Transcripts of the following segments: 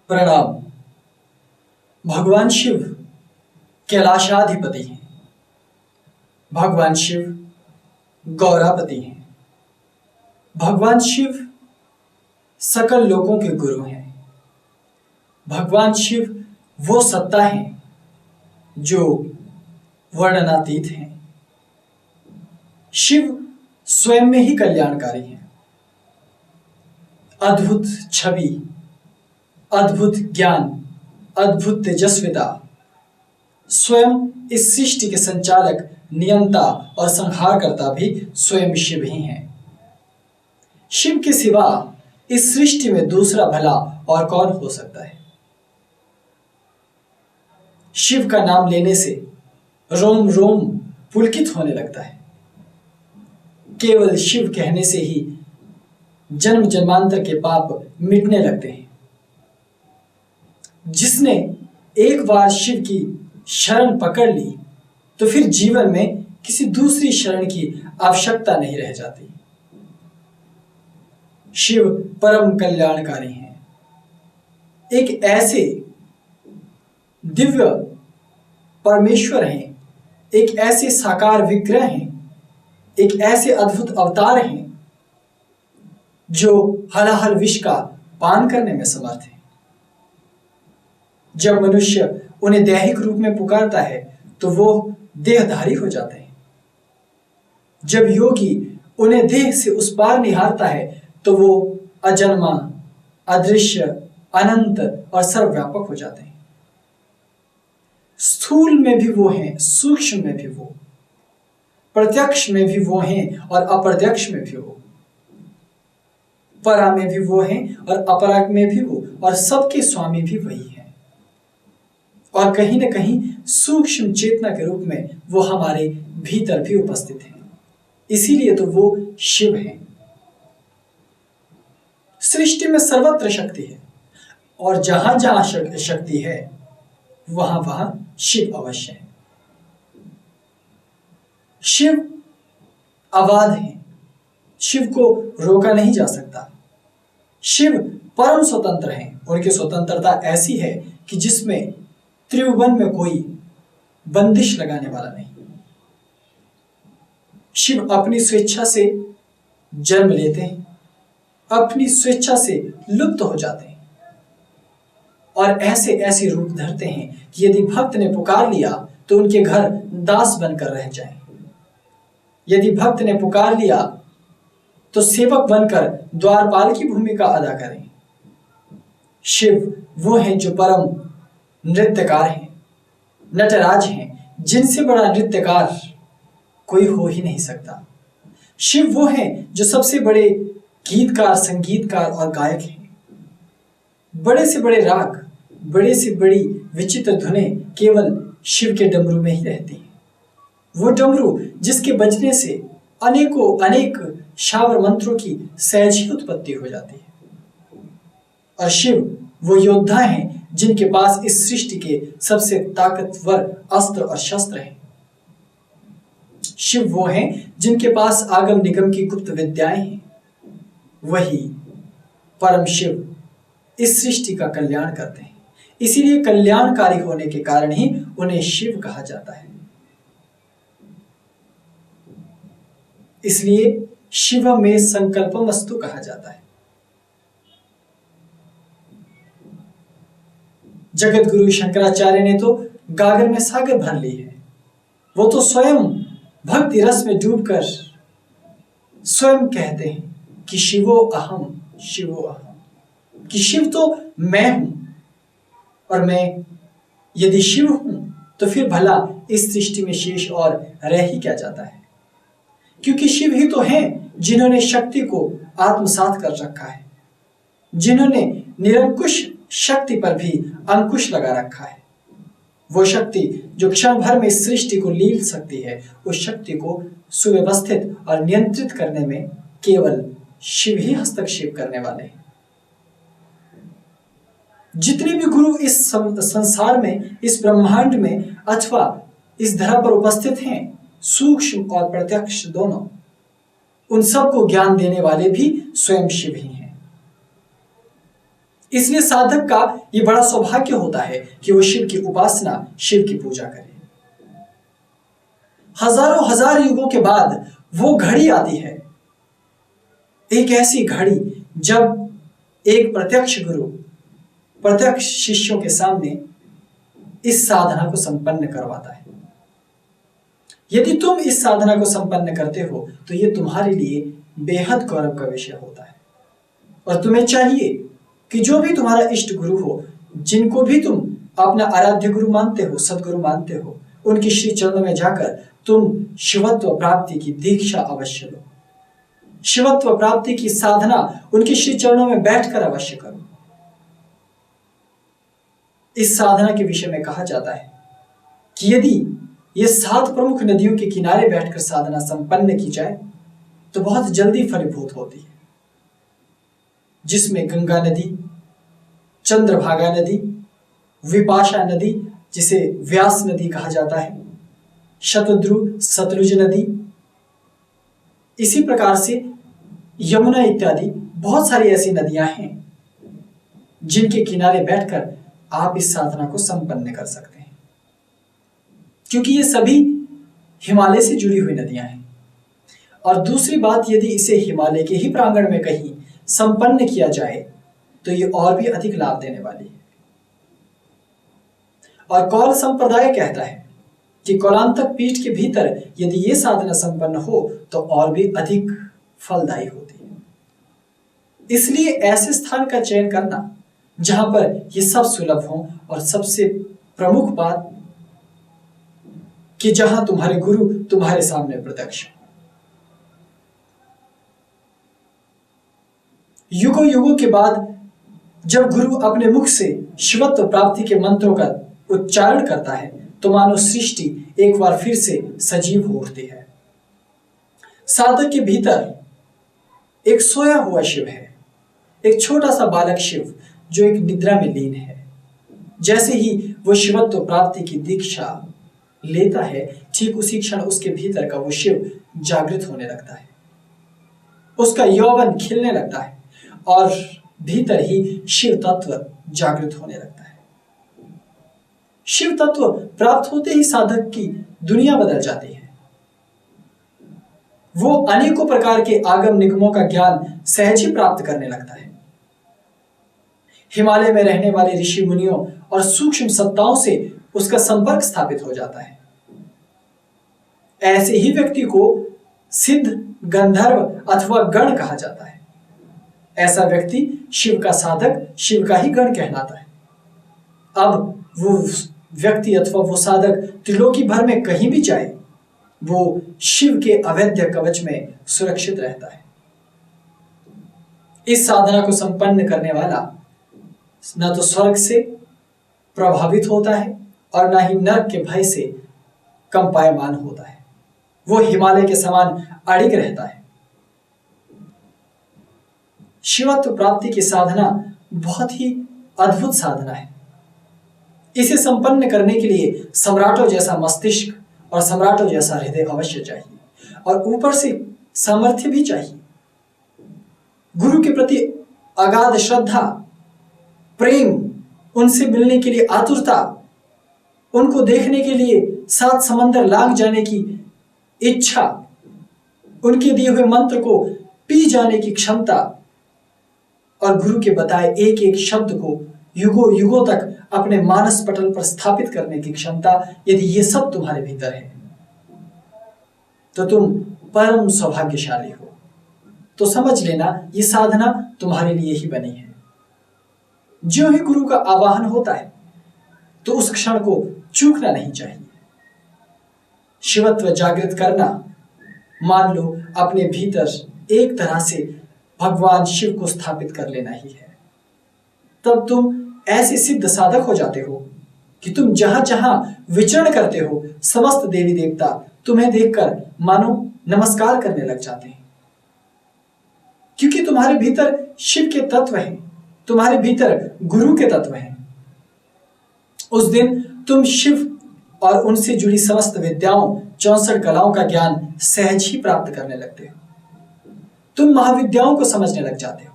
प्रणाम। भगवान शिव कैलाशाधिपति हैं। भगवान शिव गौरापति हैं। भगवान शिव सकल लोकों के गुरु हैं। भगवान शिव वो सत्ता हैं जो वर्णनातीत हैं। शिव स्वयं में ही कल्याणकारी हैं। अद्भुत छवि, अद्भुत ज्ञान, अद्भुत तेजस्विता, स्वयं इस सृष्टि के संचालक, नियंता और संहारकर्ता भी स्वयं शिव ही हैं। शिव के सिवा इस सृष्टि में दूसरा भला और कौन हो सकता है। शिव का नाम लेने से रोम रोम पुलकित होने लगता है। केवल शिव कहने से ही जन्म जन्मांतर के पाप मिटने लगते हैं। जिसने एक बार शिव की शरण पकड़ ली तो फिर जीवन में किसी दूसरी शरण की आवश्यकता नहीं रह जाती। शिव परम कल्याणकारी हैं। एक ऐसे दिव्य परमेश्वर हैं, एक ऐसे साकार विग्रह हैं, एक ऐसे अद्भुत अवतार हैं जो हलाहल विष का पान करने में समर्थ है। जब मनुष्य उन्हें दैहिक रूप में पुकारता है तो वो देहधारी हो जाते हैं। जब योगी उन्हें देह से उस पार निहारता है तो वो अजन्मा, अदृश्य, अनंत और सर्वव्यापक हो जाते हैं। स्थूल में भी वो हैं, सूक्ष्म में भी वो, प्रत्यक्ष में भी वो हैं और अप्रत्यक्ष में भी वो, परा में भी वो हैं और अपरा में भी वो, और सबके स्वामी भी वही हैं। और कहीं न कहीं सूक्ष्म चेतना के रूप में वो हमारे भीतर भी उपस्थित हैं। इसीलिए तो वो शिव हैं। सृष्टि में सर्वत्र शक्ति है और जहां जहां शक्ति है वहां वहां शिव अवश्य है। शिव अबाध है, शिव को रोका नहीं जा सकता। शिव परम स्वतंत्र हैं। उनकी स्वतंत्रता ऐसी है कि जिसमें त्रिभुवन में कोई बंदिश लगाने वाला नहीं। शिव अपनी स्वेच्छा से जन्म लेते हैं, अपनी स्वेच्छा से लुप्त हो जाते हैं और ऐसे ऐसे रूप धरते हैं कि यदि भक्त ने पुकार लिया तो उनके घर दास बनकर रह जाएं। यदि भक्त ने पुकार लिया तो सेवक बनकर द्वारपाल की भूमिका अदा करें। शिव वो हैं जो परम नृत्यकार हैं, नटराज हैं, जिनसे बड़ा नृत्यकार कोई हो ही नहीं सकता। शिव वो हैं जो सबसे बड़े गीतकार, संगीतकार और गायक हैं। बड़े से बड़े राग, बड़े से बड़ी विचित्र धुनें केवल शिव के डमरू में ही रहती हैं। वो डमरू जिसके बजने से अनेकों अनेक शावर मंत्रों की सहज ही उत्पत्ति हो जाती है। और शिव वो योद्धा हैं जिनके पास इस सृष्टि के सबसे ताकतवर अस्त्र और शस्त्र हैं। शिव वो हैं जिनके पास आगम निगम की गुप्त विद्याएं हैं। वही परम शिव इस सृष्टि का कल्याण करते हैं। इसीलिए कल्याणकारी होने के कारण ही उन्हें शिव कहा जाता है। इसलिए शिव में संकल्पमस्तु कहा जाता है। जगत गुरु शंकराचार्य ने तो गागर में सागर भर ली है। वो तो स्वयं भक्ति रस में डूबकर स्वयं कहते हैं कि शिवो अहम, शिवो अहम, कि शिव तो मैं हूं और मैं यदि शिव हूं तो फिर भला इस सृष्टि में शेष और रह ही क्या जाता है। क्योंकि शिव ही तो हैं जिन्होंने शक्ति को आत्मसात कर रखा है, जिन्होंने निरंकुश शक्ति पर भी अंकुश लगा रखा है। वो शक्ति जो क्षण भर में इस सृष्टि को लील सकती है, उस शक्ति को सुव्यवस्थित और नियंत्रित करने में केवल शिव ही हस्तक्षेप करने वाले हैं। जितने भी गुरु इस संसार में, इस ब्रह्मांड में अथवा इस धरा पर उपस्थित हैं, सूक्ष्म और प्रत्यक्ष दोनों, उन सबको ज्ञान देने वाले भी स्वयं शिव ही हैं। इसलिए साधक का यह बड़ा सौभाग्य होता है कि वो शिव की उपासना, शिव की पूजा करे। हजारों हजार युगों के बाद वो घड़ी आती है, एक ऐसी घड़ी जब एक प्रत्यक्ष गुरु प्रत्यक्ष शिष्यों के सामने इस साधना को संपन्न करवाता है। यदि तुम इस साधना को संपन्न करते हो तो यह तुम्हारे लिए बेहद गौरव का विषय होता है। और तुम्हें चाहिए कि जो भी तुम्हारा इष्ट गुरु हो, जिनको भी तुम अपना आराध्य गुरु मानते हो, सदगुरु मानते हो, उनके श्री चरणों में जाकर तुम शिवत्व प्राप्ति की दीक्षा अवश्य लो। शिवत्व प्राप्ति की साधना उनके श्री चरणों में बैठकर अवश्य करो। इस साधना के विषय में कहा जाता है कि यदि ये 7 प्रमुख नदियों के किनारे बैठकर साधना संपन्न की जाए तो बहुत जल्दी फलीभूत होती है, जिसमें गंगा नदी, चंद्रभागा नदी, विपाशा नदी जिसे व्यास नदी कहा जाता है, शतद्रु सतलुज नदी, इसी प्रकार से यमुना इत्यादि बहुत सारी ऐसी नदियां हैं जिनके किनारे बैठकर आप इस साधना को संपन्न कर सकते हैं, क्योंकि ये सभी हिमालय से जुड़ी हुई नदियां हैं। और दूसरी बात, यदि इसे हिमालय के ही प्रांगण में कहीं संपन्न किया जाए तो ये और भी अधिक लाभ देने वाली है। और कौल संप्रदाय कहता है कि कौलांतक पीठ के भीतर यदि ये साधना संपन्न हो तो और भी अधिक फलदायी होती है। इसलिए ऐसे स्थान का चयन करना जहां पर ये सब सुलभ हो, और सबसे प्रमुख बात कि जहां तुम्हारे गुरु तुम्हारे सामने प्रत्यक्ष हो। युगों युगों के बाद जब गुरु अपने मुख से शिवत्व प्राप्ति के मंत्रों का उच्चारण करता है तो मानो सृष्टि एक बार फिर से सजीव हो उठती है। साधक के भीतर एक सोया हुआ शिव है, एक छोटा सा बालक शिव जो एक निद्रा में लीन है। जैसे ही वो शिवत्व प्राप्ति की दीक्षा लेता है, ठीक उसी क्षण उसके भीतर का वो शिव जागृत होने लगता है, उसका यौवन खिलने लगता है और भीतर ही शिव तत्व जागृत होने लगता है। शिव तत्व प्राप्त होते ही साधक की दुनिया बदल जाती है। वो अनेकों प्रकार के आगम निगमों का ज्ञान सहज ही प्राप्त करने लगता है। हिमालय में रहने वाले ऋषि मुनियों और सूक्ष्म सत्ताओं से उसका संपर्क स्थापित हो जाता है। ऐसे ही व्यक्ति को सिद्ध, गंधर्व अथवा गण कहा जाता है। ऐसा व्यक्ति शिव का साधक, शिव का ही गण कहलाता है। अब वो व्यक्ति अथवा वो साधक त्रिलोकी भर में कहीं भी जाए, वो शिव के अवैध कवच में सुरक्षित रहता है। इस साधना को संपन्न करने वाला न तो स्वर्ग से प्रभावित होता है और न ही नरक के भय से कंपायमान होता है। वो हिमालय के समान अडिग रहता है। शिवत्व प्राप्ति की साधना बहुत ही अद्भुत साधना है। इसे संपन्न करने के लिए सम्राटों जैसा मस्तिष्क और सम्राटों जैसा हृदय अवश्य चाहिए, और ऊपर से सामर्थ्य भी चाहिए। गुरु के प्रति अगाध श्रद्धा, प्रेम, उनसे मिलने के लिए आतुरता, उनको देखने के लिए 7 समंदर लांघ जाने की इच्छा, उनके दिए हुए मंत्र को पी जाने की क्षमता और गुरु के बताए एक एक शब्द को युगों युगों तक अपने मानस पटल पर स्थापित करने की क्षमता, यदि ये सब तुम्हारे भीतर है तो तुम परम सौभाग्यशाली हो। तो समझ लेना, ये साधना तुम्हारे लिए ही बनी है। जो ही गुरु का आवाहन होता है तो उस क्षण को चूकना नहीं चाहिए। शिवत्व जागृत करना, मान लो अपने भीतर एक तरह से भगवान शिव को स्थापित कर लेना ही है। तब तुम ऐसे सिद्ध साधक हो जाते हो कि तुम जहां जहां विचरण करते हो, समस्त देवी देवता तुम्हें देखकर मानो नमस्कार करने लग जाते हैं, क्योंकि तुम्हारे भीतर शिव के तत्व हैं, तुम्हारे भीतर गुरु के तत्व हैं। उस दिन तुम शिव और उनसे जुड़ी समस्त विद्याओं, 64 कलाओं का ज्ञान सहज ही प्राप्त करने लगते हो। तुम महाविद्याओं को समझने लग जाते हो,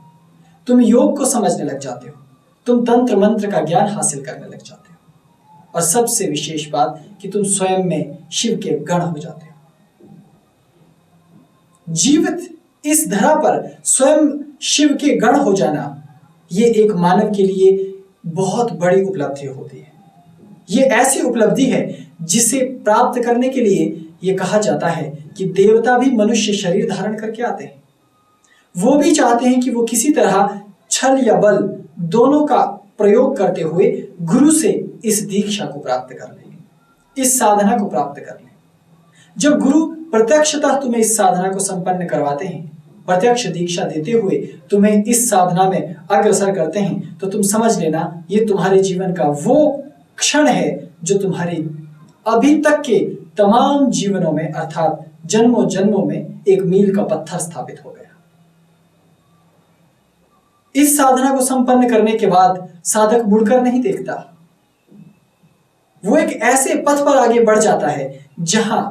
तुम योग को समझने लग जाते हो, तुम तंत्र मंत्र का ज्ञान हासिल करने लग जाते हो। और सबसे विशेष बात कि तुम स्वयं में शिव के गण हो जाते हो। जीवित इस धरा पर स्वयं शिव के गण हो जाना, ये एक मानव के लिए बहुत बड़ी उपलब्धि होती है। ये ऐसी उपलब्धि है जिसे प्राप्त करने के लिए ये कहा जाता है कि देवता भी मनुष्य शरीर धारण करके आते हैं। वो भी चाहते हैं कि वो किसी तरह छल या बल दोनों का प्रयोग करते हुए गुरु से इस दीक्षा को प्राप्त कर लें, इस साधना को प्राप्त कर लें। जब गुरु प्रत्यक्षतः तुम्हें इस साधना को संपन्न करवाते हैं, प्रत्यक्ष दीक्षा देते हुए तुम्हें इस साधना में अग्रसर करते हैं, तो तुम समझ लेना ये तुम्हारे जीवन का वो क्षण है जो तुम्हारे अभी तक के तमाम जीवनों में अर्थात जन्मों जन्मों में एक मील का पत्थर स्थापित हो गया। इस साधना को संपन्न करने के बाद साधक मुड़कर नहीं देखता। वो एक ऐसे पथ पर आगे बढ़ जाता है जहां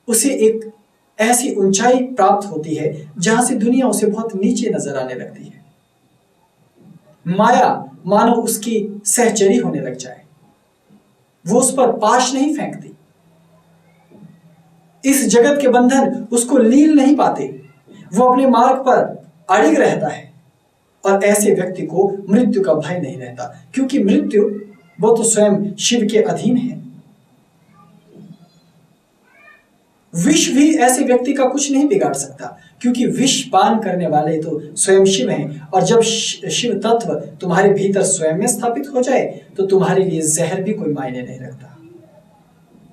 उसे एक ऐसी ऊंचाई प्राप्त होती है जहां से दुनिया उसे बहुत नीचे नजर आने लगती है। माया मानो उसकी सहचरी होने लग जाए, वो उस पर पाश नहीं फेंकती। इस जगत के बंधन उसको लील नहीं पाते, वो अपने मार्ग पर अड़िग रहता है। और ऐसे व्यक्ति को मृत्यु का भय नहीं रहता, क्योंकि मृत्यु वो तो स्वयं शिव के अधीन है। विष भी ऐसे व्यक्ति का कुछ नहीं बिगाड़ सकता, क्योंकि विष पान करने वाले तो स्वयं शिव हैं। और जब शिव तत्व तुम्हारे भीतर स्वयं में स्थापित हो जाए तो तुम्हारे लिए जहर भी कोई मायने नहीं रखता।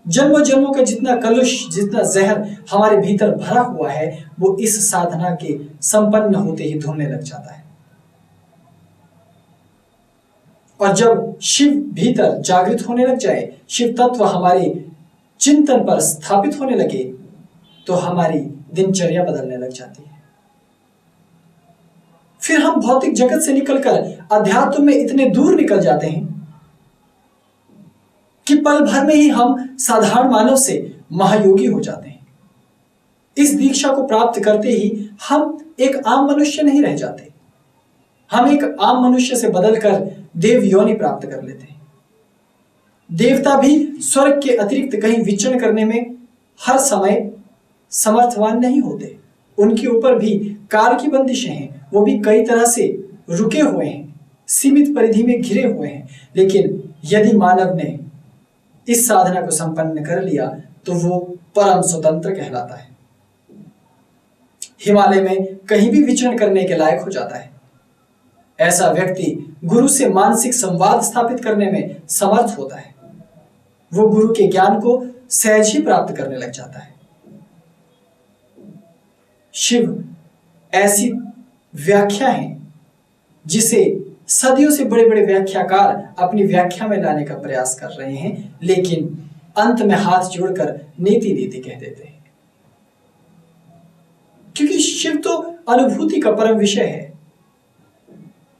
जन्मों जन्मों का जितना कलुष, जितना जहर हमारे भीतर भरा हुआ है, वो इस साधना के संपन्न होते ही धुलने लग जाता है। और जब शिव भीतर जागृत होने लग जाए, शिव तत्व हमारे चिंतन पर स्थापित होने लगे, तो हमारी दिनचर्या बदलने लग जाती है। फिर हम भौतिक जगत से निकलकर अध्यात्म में इतने दूर निकल जाते हैं कि पल भर में ही हम साधारण मानव से महायोगी हो जाते हैं। इस दीक्षा को प्राप्त करते ही हम एक आम मनुष्य नहीं रह जाते, हम एक आम मनुष्य से बदलकर देव योनि प्राप्त कर लेते हैं। देवता भी स्वर्ग के अतिरिक्त कहीं विचरण करने में हर समय समर्थवान नहीं होते। उनके ऊपर भी काल की बंदिशें हैं, वो भी कई तरह से रुके हुए हैं, सीमित परिधि में घिरे हुए हैं। लेकिन यदि मानव ने इस साधना को संपन्न कर लिया तो वो परम स्वतंत्र कहलाता है, हिमालय में कहीं भी विचरण करने के लायक हो जाता है। ऐसा व्यक्ति गुरु से मानसिक संवाद स्थापित करने में समर्थ होता है। वो गुरु के ज्ञान को सहज ही प्राप्त करने लग जाता है। शिव ऐसी व्याख्या है जिसे सदियों से बड़े बड़े व्याख्याकार अपनी व्याख्या में लाने का प्रयास कर रहे हैं, लेकिन अंत में हाथ जोड़कर नीति नीति कह देते हैं, क्योंकि शिव तो अनुभूति का परम विषय है।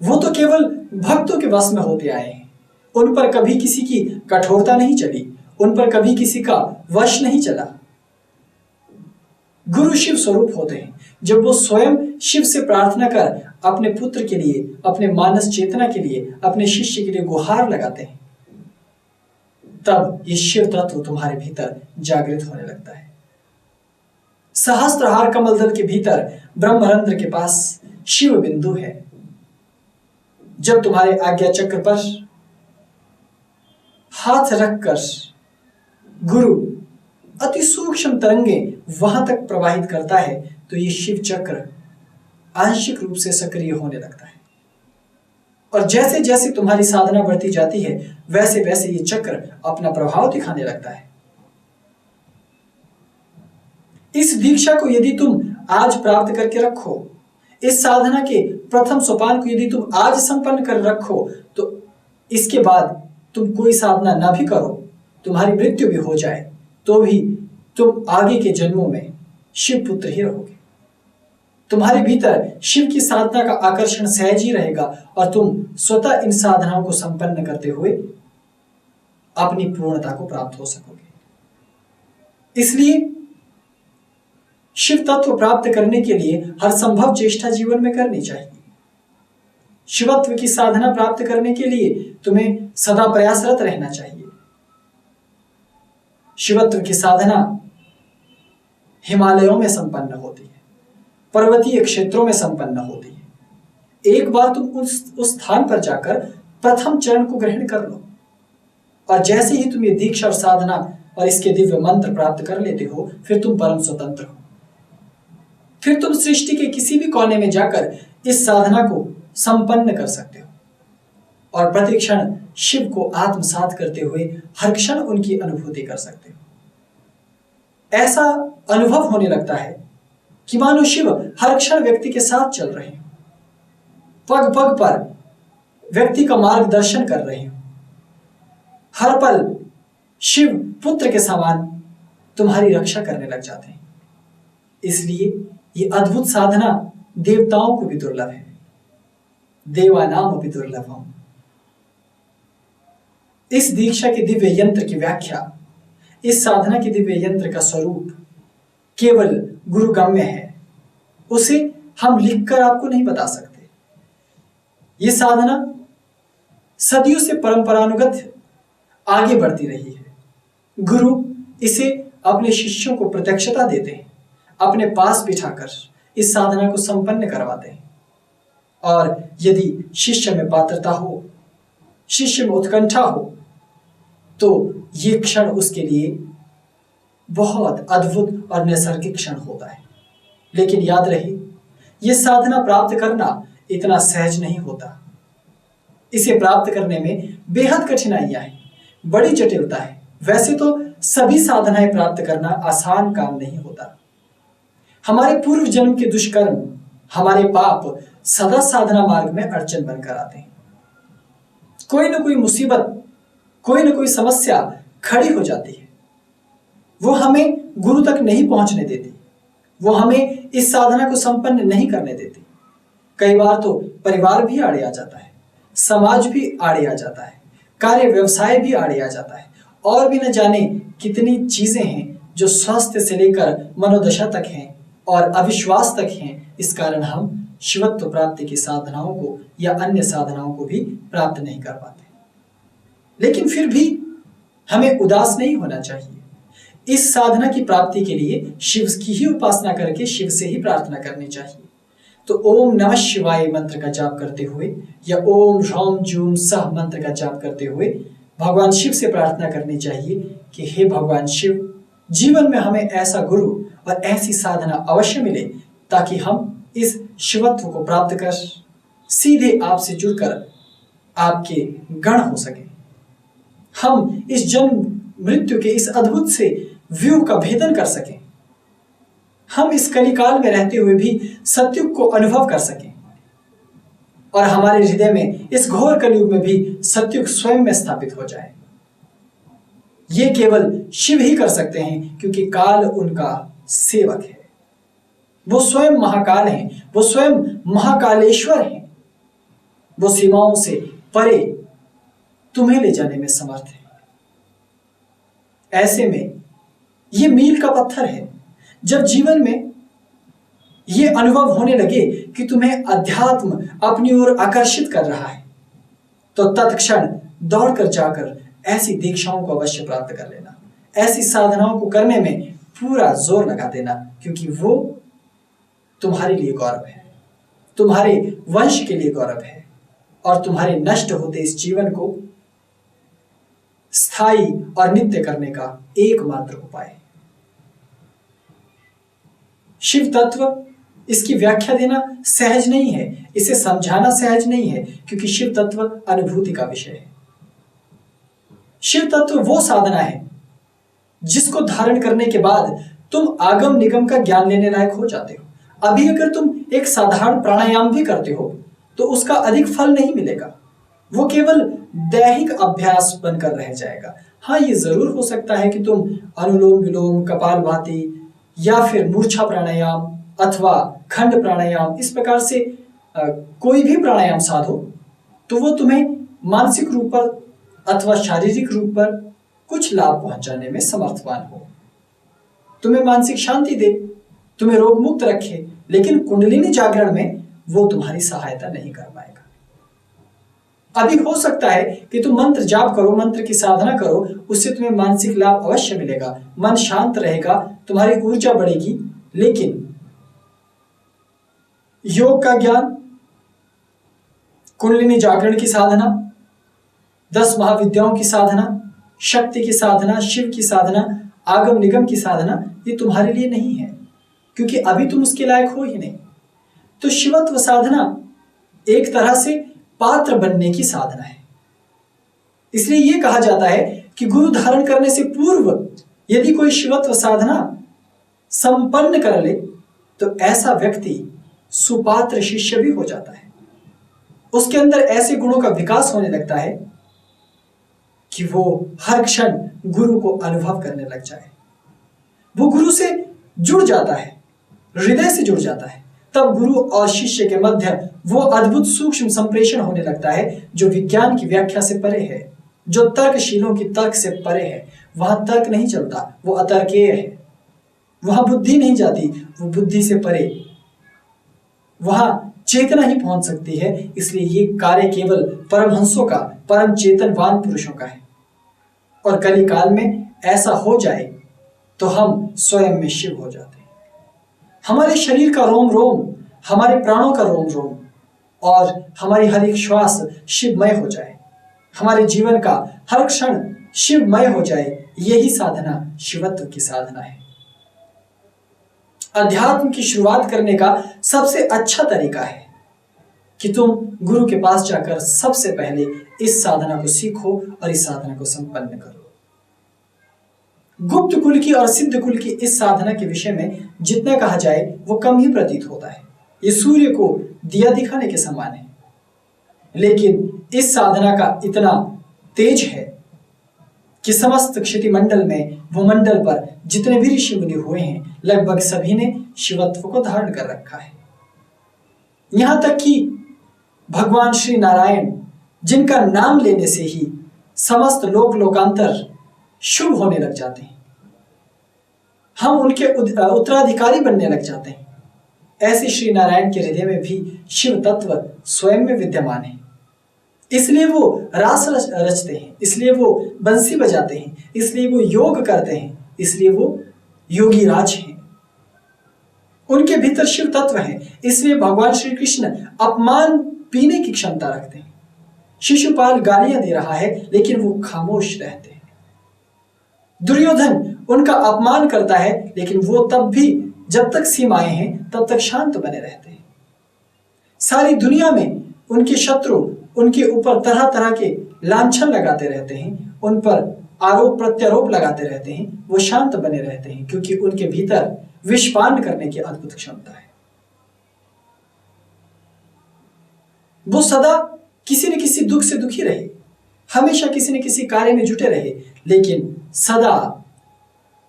वो तो केवल भक्तों के वश में होते आए हैं। उन पर कभी किसी की कठोरता नहीं चली, उन पर कभी किसी का वश नहीं चला। गुरु शिव स्वरूप होते हैं। जब वो स्वयं शिव से प्रार्थना कर अपने पुत्र के लिए, अपने मानस चेतना के लिए, अपने शिष्य के लिए गुहार लगाते हैं, तब ये शिव तत्व तुम्हारे भीतर जागृत होने लगता है। सहस्त्रहार कमलदल के भीतर ब्रह्मरंध्र के पास शिव बिंदु है। जब तुम्हारे आज्ञा चक्र पर हाथ रखकर गुरु अति सूक्ष्म तरंगे वहां तक प्रवाहित करता है, तो ये शिव चक्र आंशिक रूप से सक्रिय होने लगता है। और जैसे जैसे तुम्हारी साधना बढ़ती जाती है, वैसे वैसे ये चक्र अपना प्रभाव दिखाने लगता है। इस दीक्षा को यदि तुम आज प्राप्त करके रखो, इस साधना के प्रथम सोपान को यदि तुम आज संपन्न कर रखो, तो इसके बाद तुम कोई साधना ना भी करो, तुम्हारी मृत्यु भी हो जाए, तो भी तुम आगे के जन्मों में शिव पुत्र ही रहोगे। तुम्हारे भीतर शिव की साधना का आकर्षण सहज ही रहेगा और तुम स्वतः इन साधनाओं को संपन्न करते हुए अपनी पूर्णता को प्राप्त हो सकोगे। इसलिए शिव तत्व प्राप्त करने के लिए हर संभव चेष्टा जीवन में करनी चाहिए। शिवत्व की साधना प्राप्त करने के लिए तुम्हें सदा प्रयासरत रहना चाहिए। शिवत्व की साधना हिमालयों में संपन्न होती है, पर्वतीय क्षेत्रों में संपन्न होती है। एक बार तुम उस स्थान पर जाकर प्रथम चरण को ग्रहण कर लो, और जैसे ही तुम ये दीक्षा और साधना और इसके दिव्य मंत्र प्राप्त कर लेते हो, फिर तुम परम स्वतंत्र हो। फिर तुम सृष्टि के किसी भी कोने में जाकर इस साधना को संपन्न कर सकते हो और प्रतिक्षण शिव को आत्मसात करते हुए हर क्षण उनकी अनुभूति कर सकते हो। ऐसा अनुभव होने लगता है कि मानो शिव हर क्षण व्यक्ति के साथ चल रहे हो, पग पग पर व्यक्ति का मार्गदर्शन कर रहे हो। हर पल शिव पुत्र के समान तुम्हारी रक्षा करने लग जाते हैं। इसलिए ये अद्भुत साधना देवताओं को भी दुर्लभ है। देवानाम भी दुर्लभम। इस दीक्षा के दिव्य यंत्र की व्याख्या, इस साधना के दिव्य यंत्र का स्वरूप केवल गुरुगम्य है, उसे हम लिखकर आपको नहीं बता सकते। ये साधना सदियों से परंपरानुगत आगे बढ़ती रही है। गुरु इसे अपने शिष्यों को प्रत्यक्षता देते हैं, अपने पास बिठाकर इस साधना को संपन्न करवाते हैं। और यदि शिष्य में पात्रता हो, शिष्य में उत्कंठा हो, तो ये क्षण उसके लिए बहुत अद्भुत और नैसर्गिक क्षण होता है। लेकिन याद रहे, ये साधना प्राप्त करना इतना सहज नहीं होता। इसे प्राप्त करने में बेहद कठिनाइयां हैं, बड़ी जटिलता है। वैसे तो सभी साधनाएं प्राप्त करना आसान काम नहीं होता। हमारे पूर्व जन्म के दुष्कर्म, हमारे पाप सदा साधना मार्ग में अड़चन बनकर आते हैं। कोई ना कोई मुसीबत, कोई ना कोई समस्या खड़ी हो जाती है। वो हमें गुरु तक नहीं पहुंचने देती, वो हमें इस साधना को संपन्न नहीं करने देती। कई बार तो परिवार भी आड़े आ जाता है, समाज भी आड़े आ जाता है, कार्य व्यवसाय भी आड़े आ जाता है, और भी न जाने कितनी चीजें हैं जो स्वास्थ्य से लेकर मनोदशा तक हैं और अविश्वास तक हैं। इस कारण हम शिवत्व प्राप्ति की साधनाओं को या अन्य साधनाओं को भी प्राप्त नहीं कर पाते। लेकिन फिर भी हमें उदास नहीं होना चाहिए। इस साधना की प्राप्ति के लिए शिव की ही उपासना करके शिव से ही प्रार्थना करनी चाहिए। तो ओम नमः शिवाय मंत्र का जाप करते हुए या ओम ह्रौम जूम सह मंत्र का जाप करते हुए भगवान शिव से प्रार्थना करनी चाहिए कि हे भगवान शिव, जीवन में हमें ऐसा गुरु और ऐसी साधना अवश्य मिले ताकि हम इस शिवत्व को प्राप्त कर सीधे आपसे जुड़कर आपके गण हो सके। हम इस जन्म मृत्यु के इस अद्भुत से व्यूह का भेदन कर सकें। हम इस कलिकाल में रहते हुए भी सत्युग को अनुभव कर सकें और हमारे हृदय में इस घोर कलयुग में भी सत्युग स्वयं में स्थापित हो जाए। ये केवल शिव ही कर सकते हैं, क्योंकि काल उनका सेवक है। वो स्वयं महाकाल हैं, वो स्वयं महाकालेश्वर हैं। वो सीमाओं से परे तुम्हें ले जाने में समर्थ है। ऐसे में ये मील का पत्थर है। जब जीवन में ये अनुभव होने लगे कि तुम्हें अध्यात्म अपनी ओर आकर्षित कर रहा है, तो तत्क्षण दौड़कर जाकर ऐसी दीक्षाओं को अवश्य प्राप्त कर लेना। ऐसी साधनाओं को करने में पूरा जोर लगा देना, क्योंकि वो तुम्हारे लिए गौरव है, तुम्हारे वंश के लिए गौरव है और तुम्हारे नष्ट होते इस जीवन को स्थायी और नित्य करने का एकमात्र उपाय है। शिव तत्व, इसकी व्याख्या देना सहज नहीं है, इसे समझाना सहज नहीं है, क्योंकि शिव तत्व अनुभूति का विषय है। शिव तत्व वो साधना है जिसको धारण करने के बाद तुम आगम निगम का ज्ञान लेने लायक हो जाते हो। अभी अगर तुम एक साधारण प्राणायाम भी करते हो तो उसका अधिक फल नहीं मिलेगा, वो केवल दैहिक अभ्यास बनकर रह जाएगा। हाँ, ये जरूर हो सकता है कि तुम अनुलोम विलोम, कपालभाति या फिर मूर्छा प्राणायाम अथवा खंड प्राणायाम, इस प्रकार से कोई भी प्राणायाम साधो तो वो तुम्हें मानसिक रूप पर अथवा शारीरिक रूप पर कुछ लाभ पहुंचाने में समर्थवान हो, तुम्हें मानसिक शांति दे, तुम्हें रोग मुक्त रखे, लेकिन कुंडलिनी जागरण में वो तुम्हारी सहायता नहीं कर पाएगा। अभी हो सकता है कि तुम मंत्र जाप करो, मंत्र की साधना करो, उससे तुम्हें मानसिक लाभ अवश्य मिलेगा, मन शांत रहेगा, तुम्हारी ऊर्जा बढ़ेगी। लेकिन योग का ज्ञान, कुंडलिनी जागरण की साधना, 10 महाविद्याओं की साधना, शक्ति की साधना, शिव की साधना, आगम निगम की साधना, ये तुम्हारे लिए नहीं है, क्योंकि अभी तुम उसके लायक हो ही नहीं। तो शिवत्व साधना एक तरह से पात्र बनने की साधना है। इसलिए यह कहा जाता है कि गुरु धारण करने से पूर्व यदि कोई शिवत्व साधना संपन्न कर ले तो ऐसा व्यक्ति सुपात्र शिष्य भी हो जाता है। उसके अंदर ऐसे गुणों का विकास होने लगता है कि वो हर क्षण गुरु को अनुभव करने लग जाए। वो गुरु से जुड़ जाता है, हृदय से जुड़ जाता है। तब गुरु और शिष्य के मध्य वो अद्भुत सूक्ष्म संप्रेषण होने लगता है जो विज्ञान की व्याख्या से परे है, जो तर्कशीलों की तर्क से परे है। वहां तर्क नहीं चलता, वो अतर्कीय है। वहां बुद्धि नहीं जाती, वो बुद्धि से परे। वहां चेतना ही पहुंच सकती है। इसलिए ये कार्य केवल परमहंसों का, परम चेतनवान पुरुषों का है। और कली काल में ऐसा हो जाए तो हम स्वयं में शिव हो जाते हैं। हमारे शरीर का रोम रोम, हमारे प्राणों का रोम रोम और हमारी हर एक श्वास शिवमय हो जाए, हमारे जीवन का हर क्षण शिवमय हो जाए, यही साधना शिवत्व की साधना है। अध्यात्म की शुरुआत करने का सबसे अच्छा तरीका है कि तुम गुरु के पास जाकर सबसे पहले इस साधना को सीखो और इस साधना को संपन्न करो। गुप्त कुल की और सिद्ध कुल की इस साधना के विषय में जितना कहा जाए वो कम ही प्रतीत होता है। ये सूर्य को दिया दिखाने के समान है। लेकिन इस साधना का इतना तेज है कि समस्त क्षितिमंडल में, भूमंडल पर जितने भी ऋषि मुनि हुए हैं लगभग सभी ने शिवत्व को धारण कर रखा है। यहां तक कि भगवान श्री नारायण, जिनका नाम लेने से ही समस्त लोक लोकांतर शुभ होने लग जाते हैं, हम उनके उत्तराधिकारी बनने लग जाते हैं, ऐसे श्री नारायण के हृदय में भी शिव तत्व स्वयं में विद्यमान है। इसलिए वो रास रचते हैं, इसलिए वो बंसी बजाते हैं, इसलिए वो योग करते हैं, इसलिए वो योगी राज हैं। उनके भीतर शिव तत्व है। इसलिए भगवान श्री कृष्ण अपमान पीने की क्षमता रखते हैं। शिशुपाल गालियां दे रहा है लेकिन वो खामोश रहते हैं। दुर्योधन उनका अपमान करता है लेकिन वो तब भी जब तक सीमाएं हैं तब तक शांत बने रहते हैं। सारी दुनिया में उनके शत्रु उनके ऊपर तरह तरह के लांछन लगाते रहते हैं, उन पर आरोप प्रत्यारोप लगाते रहते हैं, वो शांत बने रहते हैं क्योंकि उनके भीतर विषपान करने की अद्भुत क्षमता है। वो सदा किसी न किसी दुख से दुखी रहे, हमेशा किसी न किसी कार्य में जुटे रहे, लेकिन सदा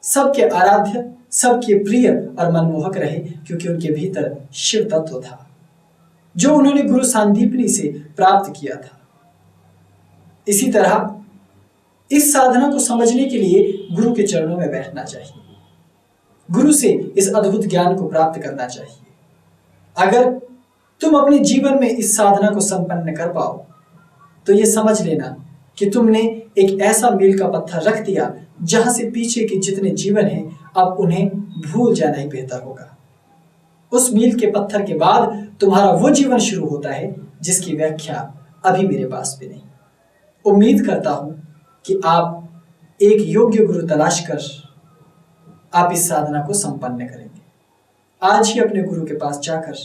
सबके आराध्य, सबके प्रिय और मनमोहक रहे क्योंकि उनके भीतर शिव तत्व था जो उन्होंने गुरु सांदीपनी से प्राप्त किया था। इसी तरह इस साधना को समझने के लिए गुरु के चरणों में बैठना चाहिए, गुरु से इस अद्भुत ज्ञान को प्राप्त करना चाहिए। अगर तुम अपने जीवन में इस साधना को संपन्न कर पाओ तो ये समझ लेना कि तुमने एक ऐसा मील का पत्थर रख दिया जहां से पीछे के जितने जीवन हैं अब उन्हें भूल जाना ही बेहतर होगा। उस मील के पत्थर के बाद तुम्हारा वो जीवन शुरू होता है जिसकी व्याख्या अभी मेरे पास भी नहीं। उम्मीद करता हूं कि आप एक योग्य गुरु तलाश कर आप इस साधना को संपन्न करेंगे। आज ही अपने गुरु के पास जाकर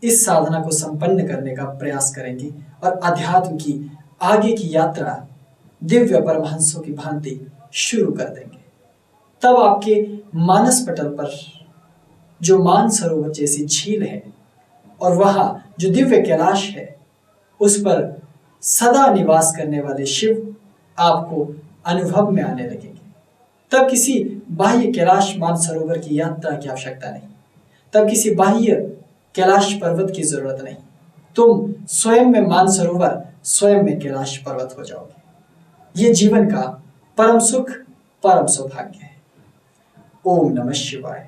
इस साधना को संपन्न करने का प्रयास करेंगे और अध्यात्म की आगे की यात्रा दिव्य परमहंसों की भांति शुरू कर देंगे। तब आपके मानस पटल पर जो मानसरोवर जैसी झील है और वहां जो दिव्य कैलाश है उस पर सदा निवास करने वाले शिव आपको अनुभव में आने लगेंगे। तब किसी बाह्य कैलाश मानसरोवर की यात्रा की आवश्यकता नहीं, तब किसी बाह्य कैलाश पर्वत की जरूरत नहीं। तुम स्वयं में मानसरोवर, स्वयं में कैलाश पर्वत हो जाओगे। ये जीवन का परम सुख, परम सौभाग्य है। ओम नमः शिवाय।